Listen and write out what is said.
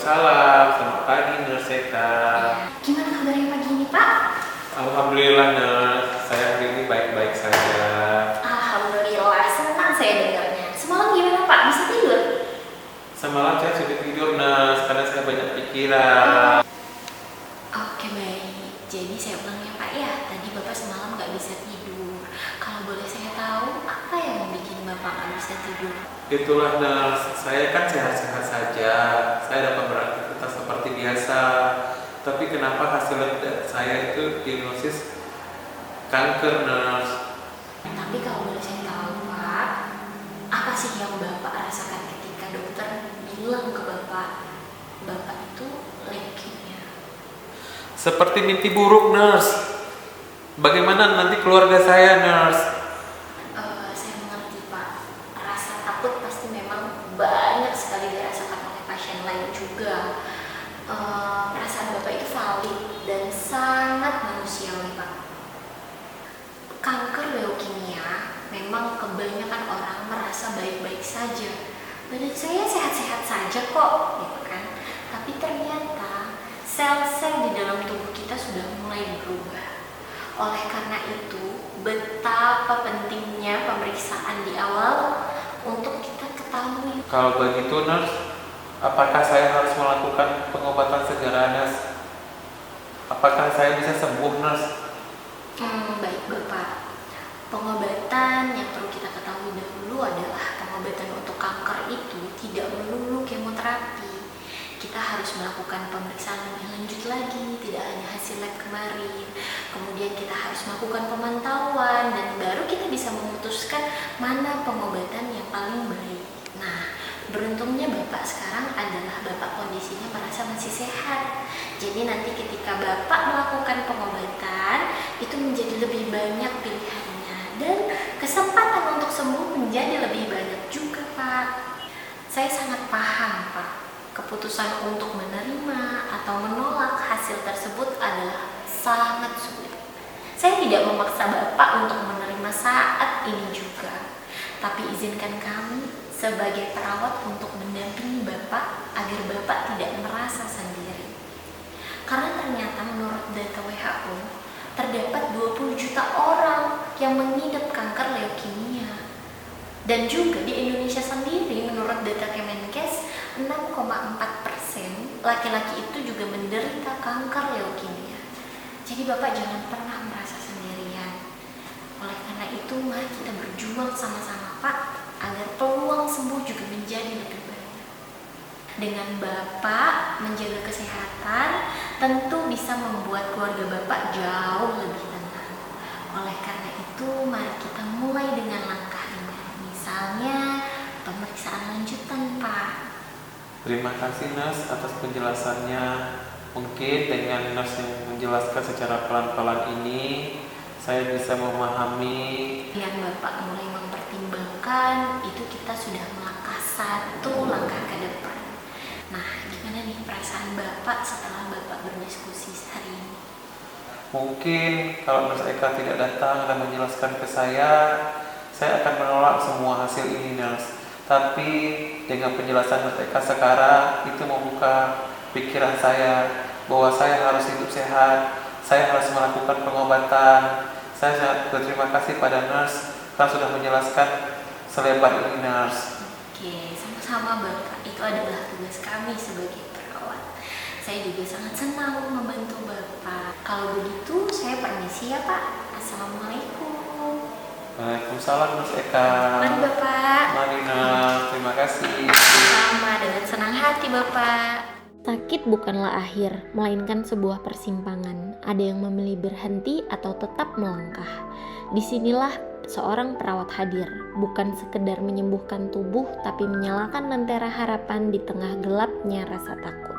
Waalaikumsalam, selamat pagi Nurse Eka. Gimana kabarnya pagi ini, Pak? Alhamdulillah Nurse, saya hari ini baik-baik saja. Alhamdulillah, senang saya dengarnya. Semalam gimana, Pak? Bisa tidur? Semalam saya sudah tidur Nurse, karena saya banyak pikiran. Oke, baik. Jadi saya ulang ya, Pak ya. Tadi Bapak semalam nggak bisa tidur. Kalau boleh saya tahu, apa yang bikin Bapak nggak bisa tidur? Itulah Nurse, saya kan sehat-sehat saja. Saya dapat beraktivitas seperti biasa. Tapi kenapa hasil lab saya itu diagnosis kanker Nurse? Tapi kalau boleh saya tahu, Pak, apa sih yang Bapak rasakan ketika dokter bilang ke Bapak, Bapak itu leukemia? Seperti mimpi buruk Nurse. Bagaimana nanti keluarga saya Nurse? Saya mengerti, Pak. Rasa takut pasti memang banyak sekali dirasakan oleh pasien lain juga. Perasaan Bapak itu valid dan sangat manusiawi, Pak. Kanker leukemia memang kebanyakan orang merasa baik-baik saja. Badan saya sehat-sehat saja kok, gitu kan. Tapi ternyata sel-sel di dalam tubuh kita sudah mulai berubah. Oleh karena itu, betapa pentingnya pemeriksaan di awal untuk kita ketahui. Kalau begitu Nurse, apakah saya harus melakukan pengobatan segera Nurse? Apakah saya bisa sembuh Nurse? Baik Bapak. Pengobatan yang perlu kita ketahui dahulu adalah pengobatan untuk kanker itu tidak melulu kemoterapi. Kita harus melakukan pemeriksaan lebih lanjut lagi, tidak hanya hasil lab kemarin. Kemudian kita harus melakukan pemantauan dan baru kita bisa memutuskan mana pengobatan yang paling baik. Nah, beruntungnya Bapak sekarang adalah Bapak kondisinya merasa masih sehat. Jadi nanti ketika Bapak melakukan pengobatan, itu menjadi lebih banyak pilihannya dan kesempatan untuk sembuh menjadi lebih banyak juga, Pak. Saya sangat paham, Pak. Keputusan untuk menerima atau menolak hasil tersebut adalah sangat sulit. Saya tidak memaksa Bapak untuk menerima saat ini juga, tapi izinkan kami sebagai perawat untuk mendampingi Bapak agar Bapak tidak merasa sendiri. Karena ternyata menurut data WHO, terdapat 20 juta orang yang mengidap kanker leukemia. Dan juga di Indonesia sendiri menurut data Kemenkes, 6,4% laki-laki itu juga menderita kanker leukemia. Jadi Bapak jangan pernah merasa sendirian. Oleh karena itu, mari kita berjuang sama-sama Pak, agar peluang sembuh juga menjadi lebih banyak. Dengan Bapak menjaga kesehatan, tentu bisa membuat keluarga Bapak jauh lebih tenang. Oleh karena itu, mari kita mulai dengan langkah ringan. Misalnya, pemeriksaan lanjutan, Pak. Terima kasih Nurse atas penjelasannya. Mungkin dengan Nurse yang menjelaskan secara pelan-pelan ini, saya bisa memahami. Dengan Bapak mulai mempertimbangkan, itu kita sudah melangkah satu langkah ke depan. Nah, gimana nih perasaan Bapak setelah Bapak berdiskusi hari ini? Mungkin kalau Nurse Eka tidak datang dan menjelaskan ke saya akan menolak semua hasil ini Nurse. Tapi dengan penjelasan Nurse Eka sekarang, itu membuka pikiran saya bahwa saya harus hidup sehat, saya harus melakukan pengobatan. Saya sangat berterima kasih pada Nurse karena sudah menjelaskan selebar ini Nurse. Oke, sama-sama Bapak. Itu adalah tugas kami sebagai perawat. Saya juga sangat senang membantu Bapak. Kalau begitu, saya permisi ya Pak. Assalamualaikum. Waalaikumsalam Nurse Eka. Mari Bapak. Mari Nurse, terima kasih. Sama dengan senang hati Bapak. Sakit bukanlah akhir, melainkan sebuah persimpangan. Ada yang memilih berhenti atau tetap melangkah. Disinilah seorang perawat hadir, bukan sekedar menyembuhkan tubuh, tapi menyalakan lentera harapan di tengah gelapnya rasa takut.